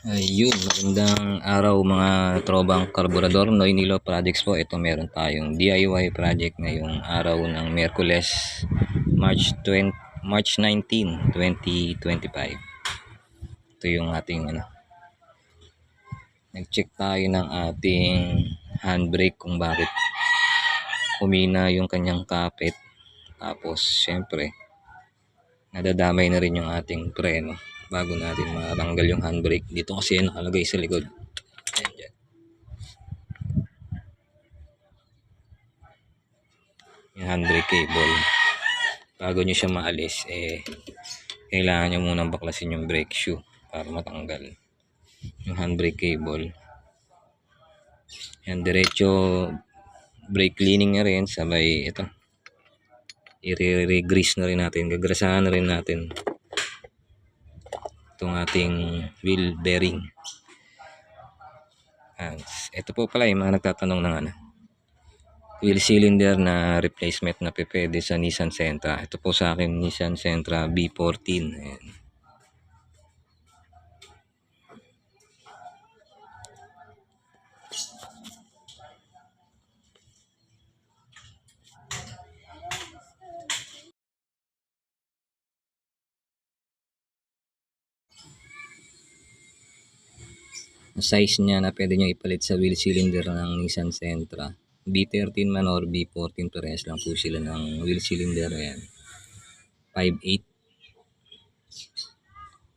Ayun, magandang araw mga trobang karburador, Noy Nilo Projects po. Ito meron tayong DIY project ngayong araw ng Miyerkules, March 19, 2025. Ito yung ating nag-check tayo ng ating handbrake kung bakit humina yung kanyang kapit. Tapos syempre, nadadamay na rin yung ating preno bago natin matanggal yung handbrake. Dito kasi nakalagay sa likod. Ayan dyan. Yung handbrake cable. Bago nyo siya maalis, kailangan nyo munang baklasin yung brake shoe para matanggal yung handbrake cable. Yan, diretso brake cleaning na rin. Sabay ito, i-re-grease na rin natin, gagrasahan na rin natin itong ating wheel bearing. Ito po pala yung mga nagtatanong ng wheel cylinder na replacement na pwede sa Nissan Sentra. Ito po sa akin, Nissan Sentra B14. Ayan. Size niya na pwede nyo ipalit sa wheel cylinder ng Nissan Sentra, B13 man or B14, parehas lang po sila ng wheel cylinder. Ayan, 5/8.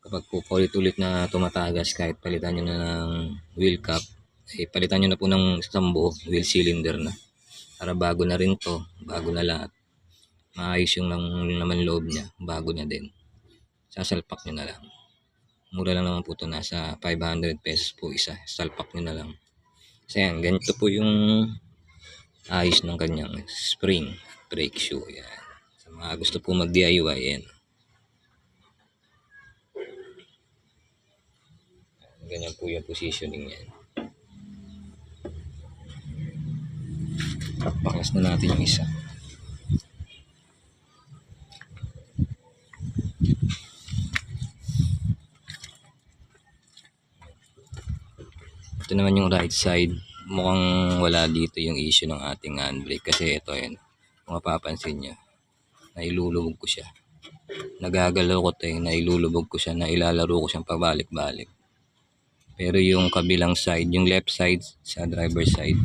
Kapag po ulit-ulit na tumatagas, kahit palitan nyo na ng wheel cap, palitan nyo na po ng sambo wheel cylinder na, para bago na rin to, bago na lahat, maayos yung naman loob niya, bago na din, sasalpak nyo na lang. Mura lang naman po ito, nasa 500 pesos po isa, salpak nyo na lang. So yan, ganito po yung ayos ng kanyang spring brake shoe. Yan, sa mga gusto po mag DIY, yan, ganyan po yung positioning yan. Baklas na natin yung isa. Ito naman yung right side. Mukhang wala dito yung issue ng ating handbrake, kasi ito yan, kung mapapansin nyo, nailulubog ko siya, nagagalaw ko ito, nailulubog ko siya, nailalaro ko siyang pabalik-balik. Pero yung kabilang side, yung left side sa driver side,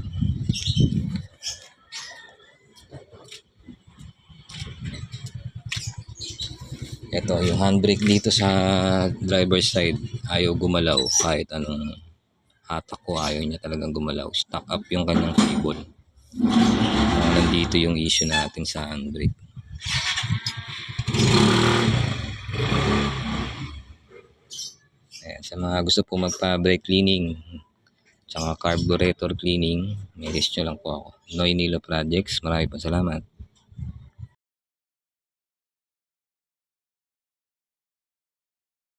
ito yung handbrake dito sa driver side, ayaw gumalaw. Kahit anong hatak ko, ayaw niya talagang gumalaw. Stuck up yung kanyang cable. Nandito yung issue natin sa handbrake. Ayan, sa mga gusto po magpa-brake cleaning tsaka carburetor cleaning, message nyo lang po ako. Noy Nilo Projects. Maraming salamat.